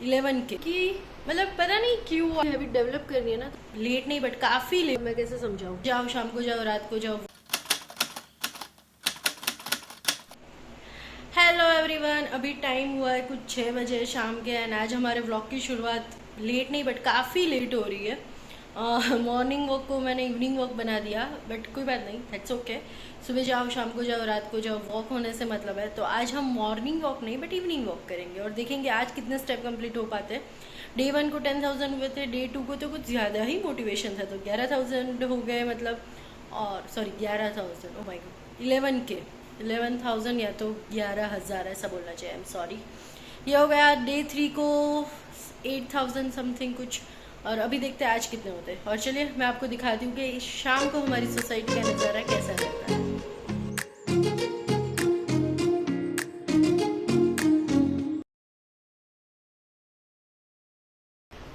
11 के कि मतलब पता नहीं क्यों हैबिट डेवलप करनी है ना, तो लेट नहीं बट काफ़ी लेट। मैं कैसे समझाऊँ, जाओ शाम को जाओ रात को जाओ। हेलो एवरीवन, अभी टाइम हुआ है कुछ 6 बजे शाम के एंड आज हमारे व्लॉग की शुरुआत लेट नहीं बट काफ़ी लेट हो रही है। मॉर्निंग वॉक को मैंने इवनिंग वॉक बना दिया बट कोई बात नहीं, दैट्स ओके। सुबह जाओ शाम को जाओ रात को जाओ, वॉक होने से मतलब है। तो आज हम मॉर्निंग वॉक नहीं बट इवनिंग वॉक करेंगे और देखेंगे आज कितने स्टेप कंप्लीट हो पाते हैं। डे 1 को 10,000 हुए थे, डे 2 को तो कुछ ज़्यादा ही मोटिवेशन था तो 11,000 हो गए मतलब, और सॉरी 11,000, ओ माय गॉड 11,000 या तो 11,000 ऐसा बोलना चाहिए, आई एम सॉरी। ये हो गया डे 3 को 8,000 समथिंग कुछ, और अभी देखते हैं आज कितने होते हैं। और चलिए मैं आपको दिखाती हूँ कि शाम को हमारी सोसाइटी का नज़ारा कैसा रहता है।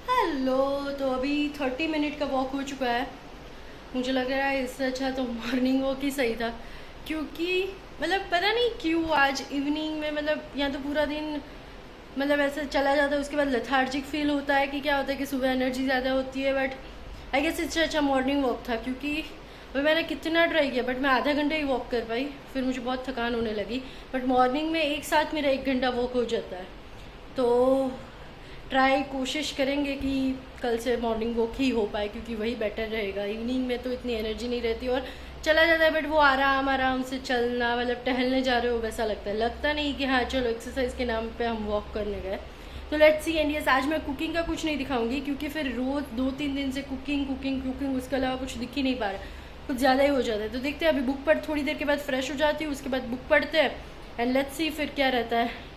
हेलो, तो अभी 30 मिनट का वॉक हो चुका है। मुझे लग रहा है इससे अच्छा तो मॉर्निंग वॉक ही सही था, क्योंकि मतलब पता नहीं क्यों आज इवनिंग में मतलब या तो पूरा दिन मतलब ऐसे चला जाता है, उसके बाद लेथार्जिक फील होता है कि क्या होता है कि सुबह एनर्जी ज़्यादा होती है। बट आई गेस इससे अच्छा मॉर्निंग वॉक था, क्योंकि अभी मैंने कितना ट्राई किया बट मैं आधा घंटा ही वॉक कर पाई, फिर मुझे बहुत थकान होने लगी। बट मॉर्निंग में एक साथ मेरा 1 घंटा वॉक हो जाता है, तो कोशिश करेंगे कि कल से मॉर्निंग वॉक ही हो पाए, क्योंकि वही बेटर रहेगा। इवनिंग में तो इतनी एनर्जी नहीं रहती और चला जाता है, बट वो आराम से चलना मतलब टहलने जा रहे हो वैसा लगता नहीं कि हाँ चलो एक्सरसाइज के नाम पे हम वॉक करने गए। तो लेट्स सी एंड यस, आज मैं कुकिंग का कुछ नहीं दिखाऊंगी, क्योंकि फिर रोज 2-3 दिन से कुकिंग उसके अलावा कुछ दिख ही नहीं पा रहा, कुछ ज़्यादा ही हो जाता है। तो देखते हैं, अभी बुक पढ़ थोड़ी देर के बाद फ्रेश हो जाती हूँ, उसके बाद बुक पढ़ते हैं एंड लेट्स सी फिर क्या रहता है।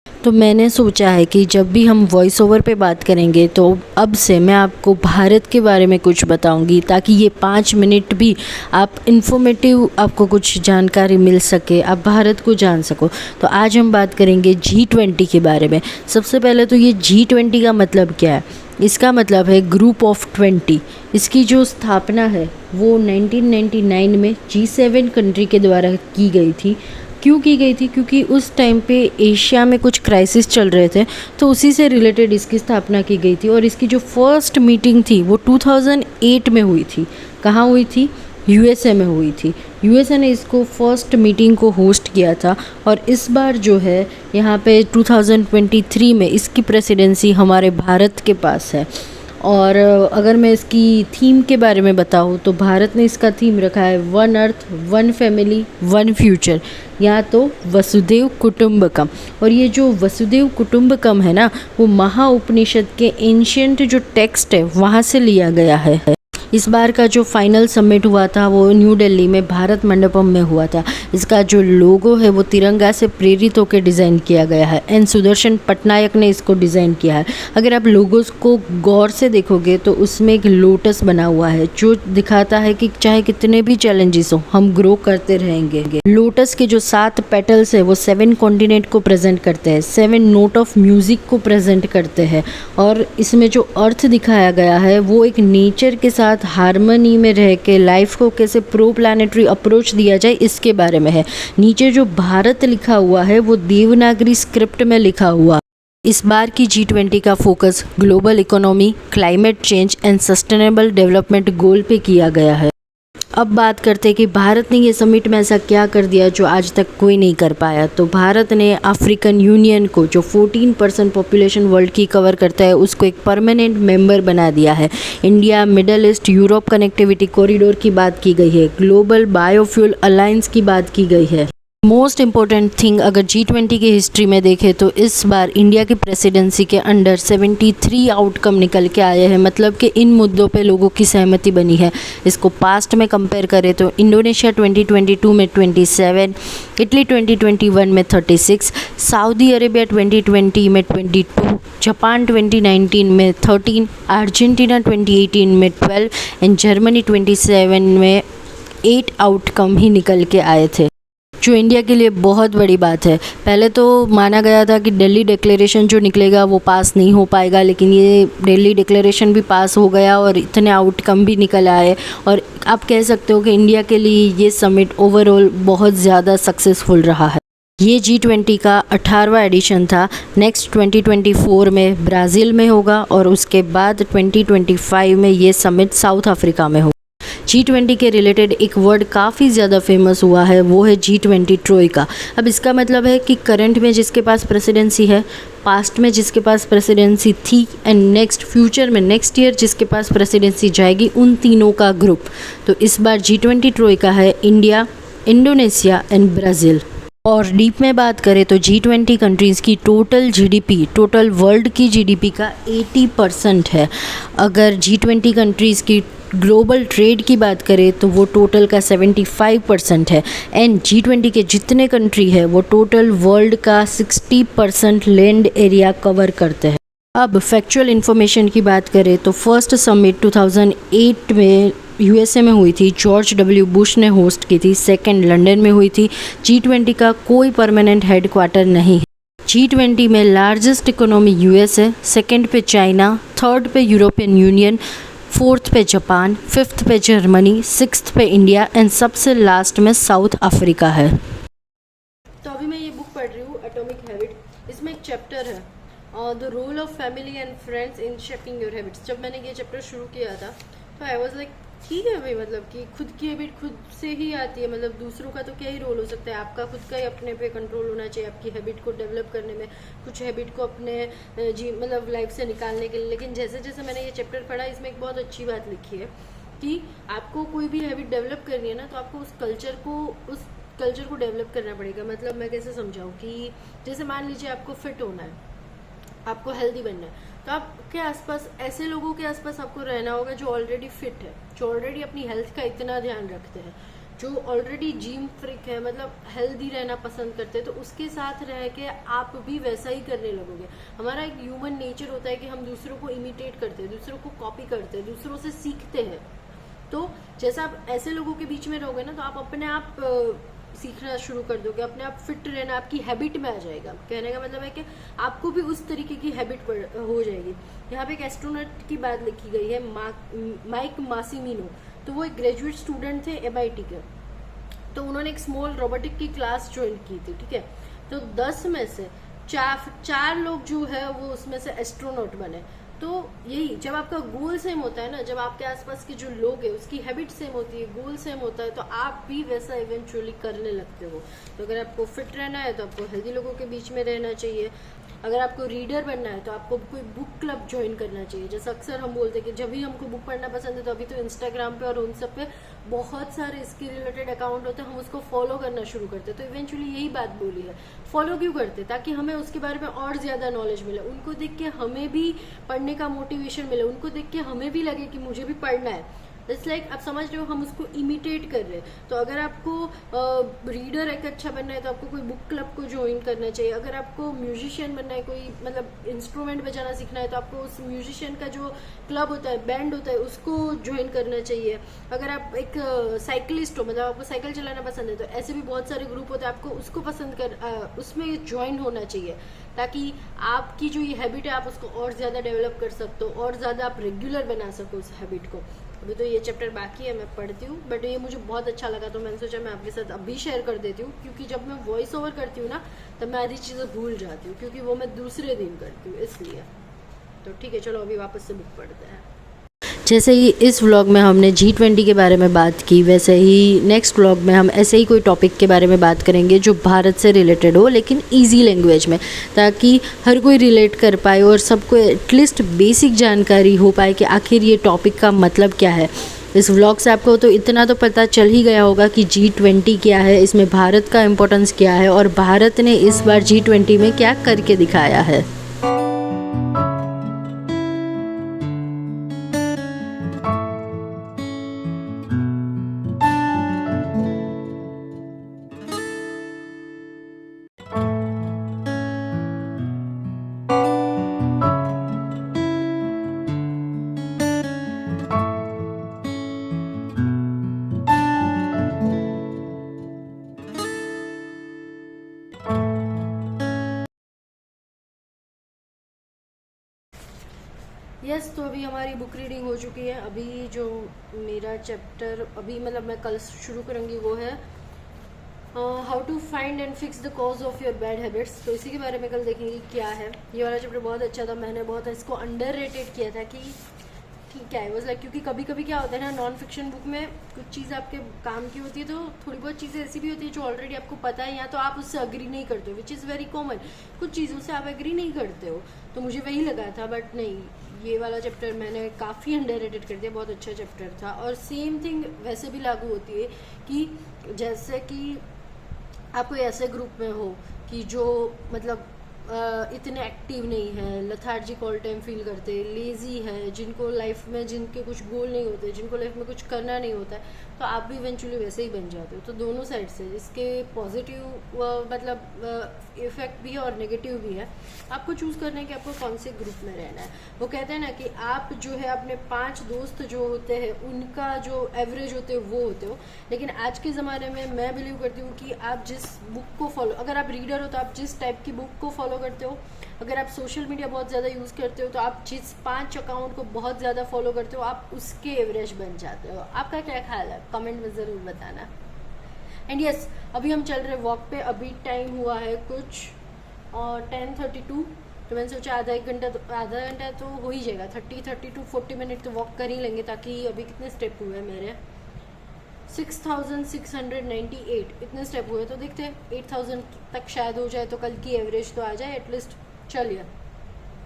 तो मैंने सोचा है कि जब भी हम वॉइस ओवर पे बात करेंगे तो अब से मैं आपको भारत के बारे में कुछ बताऊंगी, ताकि ये 5 मिनट भी आप इन्फॉर्मेटिव, आपको कुछ जानकारी मिल सके, आप भारत को जान सको। तो आज हम बात करेंगे G20 के बारे में। सबसे पहले तो ये G20 का मतलब क्या है? इसका मतलब है ग्रुप ऑफ 20। इसकी जो स्थापना है वो 1999 में G7 कंट्री के द्वारा की गई थी। क्यों की गई थी? क्योंकि उस टाइम पे एशिया में कुछ क्राइसिस चल रहे थे, तो उसी से रिलेटेड इसकी स्थापना की गई थी। और इसकी जो फर्स्ट मीटिंग थी वो 2008 में हुई थी। कहाँ हुई थी? यूएसए में हुई थी। यूएसए ने इसको फर्स्ट मीटिंग को होस्ट किया था। और इस बार जो है यहाँ पे 2023 में इसकी प्रेसिडेंसी हमारे भारत के पास है। और अगर मैं इसकी थीम के बारे में बताऊँ तो भारत ने इसका थीम रखा है 1 अर्थ 1 फैमिली 1 फ्यूचर, या तो वसुदेव कुटुंबकम। और ये जो वसुदेव कुटुंबकम है ना, वो महाउपनिषद के एंशियंट जो टेक्स्ट है वहाँ से लिया गया है। इस बार का जो फाइनल समिट हुआ था वो न्यू दिल्ली में भारत मंडपम में हुआ था। इसका जो लोगो है वो तिरंगा से प्रेरित होकर डिज़ाइन किया गया है एंड सुदर्शन पटनायक ने इसको डिज़ाइन किया है। अगर आप लोगोस को गौर से देखोगे तो उसमें एक लोटस बना हुआ है, जो दिखाता है कि चाहे कितने भी चैलेंजेस हो हम ग्रो करते रहेंगे। लोटस के जो 7 पेटल्स है वो 7 कॉन्टिनेंट को प्रेजेंट करते हैं, 7 नोट ऑफ म्यूज़िक को प्रेजेंट करते हैं। और इसमें जो अर्थ दिखाया गया है वो एक नेचर के साथ हार्मनी में रह के लाइफ को कैसे प्रो प्लानेटरी अप्रोच दिया जाए इसके बारे में है। नीचे जो भारत लिखा हुआ है वो देवनागरी स्क्रिप्ट में लिखा हुआ। इस बार की G20 का focus global economy, climate change and sustainable development goal पे किया गया है। अब बात करते हैं कि भारत ने ये समिट में ऐसा क्या कर दिया जो आज तक कोई नहीं कर पाया। तो भारत ने अफ्रीकन यूनियन को, जो 14% पॉपुलेशन वर्ल्ड की कवर करता है, उसको एक परमानेंट मेंबर बना दिया है। India middle east Europe connectivity corridor की बात की गई है। ग्लोबल बायोफ्यूल अलायंस की बात की गई है। मोस्ट इम्पॉर्टेंट थिंग अगर G20 की हिस्ट्री में देखें तो इस बार इंडिया की प्रेसिडेंसी के अंडर 73 आउटकम निकल के आए हैं, मतलब कि इन मुद्दों पे लोगों की सहमति बनी है। इसको पास्ट में कंपेयर करें तो इंडोनेशिया 2022 में 27, इटली 2021 में 36, सऊदी अरेबिया 2020 में 22, जापान 2019 में 13, अर्जेंटीना 2018 में 12 एंड जर्मनी 27 में 8 आउटकम ही निकल के आए थे, जो इंडिया के लिए बहुत बड़ी बात है। पहले तो माना गया था कि दिल्ली डिक्लेरेशन जो निकलेगा वो पास नहीं हो पाएगा, लेकिन ये दिल्ली डिक्लेरेशन भी पास हो गया और इतने आउटकम भी निकल आए। और आप कह सकते हो कि इंडिया के लिए ये समिट ओवरऑल बहुत ज़्यादा सक्सेसफुल रहा है। ये G20 का 18वां एडिशन था। नेक्स्ट 2024 में ब्राज़ील में होगा और उसके बाद 2025 में ये समिट साउथ अफ्रीका में होगा। G20 के रिलेटेड एक वर्ड काफ़ी ज़्यादा फेमस हुआ है, वो है G20 ट्रोइका। अब इसका मतलब है कि करंट में जिसके पास प्रेसिडेंसी है, पास्ट में जिसके पास प्रेसिडेंसी थी एंड नेक्स्ट फ्यूचर में नेक्स्ट ईयर जिसके पास प्रेसिडेंसी जाएगी, उन तीनों का ग्रुप। तो इस बार G20 ट्रोइका है इंडिया, इंडोनेशिया एंड ब्राज़ील। और डीप में बात करें तो G20 कंट्रीज़ की टोटल जीडीपी, टोटल वर्ल्ड की जीडीपी का 80% है। अगर G20 कंट्रीज़ की ग्लोबल ट्रेड की बात करें तो वो टोटल का 75% है। एंड G20 के जितने कंट्री है वो टोटल वर्ल्ड का 60% लैंड एरिया कवर करते हैं। अब फैक्चुअल इन्फॉर्मेशन की बात करें तो फर्स्ट समिट 2008 में यूएसए में हुई थी, जॉर्ज डब्ल्यू बुश ने होस्ट की थी। सेकंड लंदन में हुई थी। G20 का कोई परमानेंट हेडक्वार्टर नहीं है। G20 में लार्जेस्ट इकोनॉमी यूएस है, सेकंड पे चाइना, थर्ड पे यूरोपियन यूनियन, फोर्थ पे जापान, फिफ्थ पे जर्मनी, सिक्स्थ पे इंडिया एंड सबसे लास्ट में साउथ अफ्रीका है। तो अभी मैं ये बुक पढ़ रही हूँ, एटॉमिक हैबिट। इसमें एक चैप्टर है the role of family and friends in shaping your habits. जब मैंने ये चैप्टर शुरू किया था तो आई वाज लाइक ठीक है भाई, मतलब कि खुद की हैबिट खुद से ही आती है, मतलब दूसरों का तो क्या ही रोल हो सकता है, आपका खुद का ही अपने पे कंट्रोल होना चाहिए आपकी हैबिट को डेवलप करने में, कुछ हैबिट को अपने मतलब लाइफ से निकालने के लिए। लेकिन जैसे जैसे मैंने ये चैप्टर पढ़ा, इसमें एक बहुत अच्छी बात लिखी है कि आपको कोई भी हैबिट डेवलप करनी है ना, तो आपको उस कल्चर को डेवलप करना पड़ेगा। मतलब मैं कैसे समझाऊँ कि जैसे मान लीजिए आपको फिट होना है, आपको हेल्दी बनना है, तो आपके आसपास ऐसे लोगों के आसपास आपको रहना होगा जो ऑलरेडी फिट है, जो ऑलरेडी अपनी हेल्थ का इतना ध्यान रखते हैं, जो ऑलरेडी जिम फ्रिक है, मतलब हेल्दी रहना पसंद करते हैं। तो उसके साथ रह के आप भी वैसा ही करने लगोगे। हमारा एक ह्यूमन नेचर होता है कि हम दूसरों को इमिटेट करते हैं, दूसरों को कॉपी करते हैं, दूसरों से सीखते हैं। तो जैसा आप ऐसे लोगों के बीच में रहोगे ना, तो आप अपने आप सीखना शुरू कर दोगे, अपने आप फिट रहना आपकी हैबिट में आ जाएगा। कहने का मतलब है कि आपको भी उस तरीके की हैबिट हो जाएगी। यहाँ पे एक एस्ट्रोनॉट की बात लिखी गई है, माइक मासिमिनो। तो वो एक ग्रेजुएट स्टूडेंट थे MIT के। तो उन्होंने एक स्मॉल रोबोटिक की क्लास ज्वाइन की थी, ठीक है। तो 10 में से चार लोग जो है वो उसमें से एस्ट्रोनॉट बने। तो यही, जब आपका गोल सेम होता है ना, जब आपके आसपास के जो लोग हैं उसकी हैबिट सेम होती है, गोल सेम होता है, तो आप भी वैसा इवेंचुअली करने लगते हो। तो अगर आपको फिट रहना है तो आपको हेल्दी लोगों के बीच में रहना चाहिए। अगर आपको रीडर बनना है तो आपको कोई बुक क्लब ज्वाइन करना चाहिए। जैसे अक्सर हम बोलते हैं कि जब भी हमको बुक पढ़ना पसंद है, तो अभी तो इंस्टाग्राम पे और उन सब पे बहुत सारे इसके रिलेटेड अकाउंट होते हैं, हम उसको फॉलो करना शुरू करते हैं। तो इवेंचुअली यही बात बोली है, फॉलो क्यों करते, ताकि हमें उसके बारे में और ज़्यादा नॉलेज मिले, उनको देख के हमें भी पढ़ने का मोटिवेशन मिले, उनको देख के हमें भी लगे कि मुझे भी पढ़ना है। इट्स लाइक आप समझ रहे हो, हम उसको इमिटेट कर रहे हैं। तो अगर आपको रीडर एक अच्छा बनना है तो आपको कोई बुक क्लब को ज्वाइन करना चाहिए। अगर आपको म्यूजिशियन बनना है, कोई मतलब इंस्ट्रूमेंट बजाना सीखना है, तो आपको उस म्यूजिशियन का जो क्लब होता है, बैंड होता है, उसको ज्वाइन करना चाहिए। अगर आप एक साइकिलिस्ट हो, मतलब आपको साइकिल चलाना पसंद है, तो ऐसे भी बहुत सारे ग्रुप होते हैं, आपको उसको उसमें ज्वाइन होना चाहिए, ताकि आपकी जो ये हैबिट है आप उसको और ज़्यादा डेवलप कर सकते हो, और ज़्यादा आप रेगुलर बना सको उस हैबिट को। अभी तो ये चैप्टर बाकी है, मैं पढ़ती हूँ, बट ये मुझे बहुत अच्छा लगा, तो मैंने सोचा मैं आपके साथ अभी शेयर कर देती हूँ। क्योंकि जब मैं वॉइस ओवर करती हूँ ना, तब मैं आधी चीज़ें भूल जाती हूँ, क्योंकि वो मैं दूसरे दिन करती हूँ, इसलिए। तो ठीक है, चलो अभी वापस से बुक पढ़ते हैं। जैसे ही इस व्लॉग में हमने G20 के बारे में बात की, वैसे ही नेक्स्ट व्लॉग में हम ऐसे ही कोई टॉपिक के बारे में बात करेंगे जो भारत से रिलेटेड हो, लेकिन इजी लैंग्वेज में, ताकि हर कोई रिलेट कर पाए और सबको एटलीस्ट बेसिक जानकारी हो पाए कि आखिर ये टॉपिक का मतलब क्या है। इस व्लॉग से आपको तो इतना तो पता चल ही गया होगा कि G20 क्या है, इसमें भारत का इम्पोर्टेंस क्या है और भारत ने इस बार G20 में क्या करके दिखाया है। यस, तो अभी हमारी बुक रीडिंग हो चुकी है। अभी जो मेरा चैप्टर अभी मतलब मैं कल शुरू करूँगी वो है how to find and fix the cause of your bad habits, तो इसी के बारे में कल देखेंगे क्या है। ये वाला चैप्टर बहुत अच्छा था, मैंने बहुत इसको अंडररेटेड किया था कि ठीक है, वॉज लाइक, क्योंकि कभी कभी क्या होता है ना, नॉन फिक्शन बुक में कुछ चीज़ आपके काम की होती है, तो थोड़ी बहुत चीज़ें ऐसी भी होती है जो ऑलरेडी आपको पता है, या तो आप उससे अग्री नहीं करते हो, विच इज़ वेरी कॉमन। कुछ चीज़ों से आप एग्री नहीं करते हो, तो मुझे वही लगा था, बट नहीं, ये वाला चैप्टर मैंने काफ़ी अंडररेटेड कर दिया, बहुत अच्छा चैप्टर था। और सेम थिंग वैसे भी लागू होती है कि जैसे कि आप कोई ऐसे ग्रुप में हो कि जो मतलब इतने एक्टिव नहीं है, लथार्जिक ऑल टाइम फील करते, लेजी है, जिनको लाइफ में जिनके कुछ गोल नहीं होते, जिनको लाइफ में कुछ करना नहीं होता है, तो आप भी इवेंचुअली वैसे ही बन जाते हो। तो दोनों साइड से इसके पॉजिटिव मतलब इफेक्ट भी है और नेगेटिव भी है। आपको चूज़ करना है कि आपको कौन से ग्रुप में रहना है। वो कहते हैं ना कि आप जो है अपने 5 दोस्त जो होते हैं उनका जो एवरेज होते हैं वो होते हो, लेकिन आज के ज़माने में मैं बिलीव करती हूँ कि आप जिस बुक को फॉलो, अगर आप रीडर हो तो आप जिस टाइप की बुक को फॉलो करते हो, अगर आप सोशल मीडिया बहुत ज़्यादा यूज़ करते हो तो आप जिस 5 अकाउंट को बहुत ज़्यादा फॉलो करते हो आप उसके एवरेज बन जाते हो। आपका क्या ख्याल है, कमेंट में ज़रूर बताना। एंड यस, अभी हम चल रहे वॉक पे, अभी टाइम हुआ है कुछ 10:32, तो मैंने सोचा आधा घंटा तो हो ही जाएगा, 30 to 40 मिनट तो वॉक कर ही लेंगे, ताकि अभी कितने स्टेप हुए मेरे 6698 इतने स्टेप हुए, तो देखते हैं 8000 तक शायद हो जाए, तो कल की एवरेज तो आ जाए एटलीस्ट। चलिए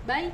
बाय।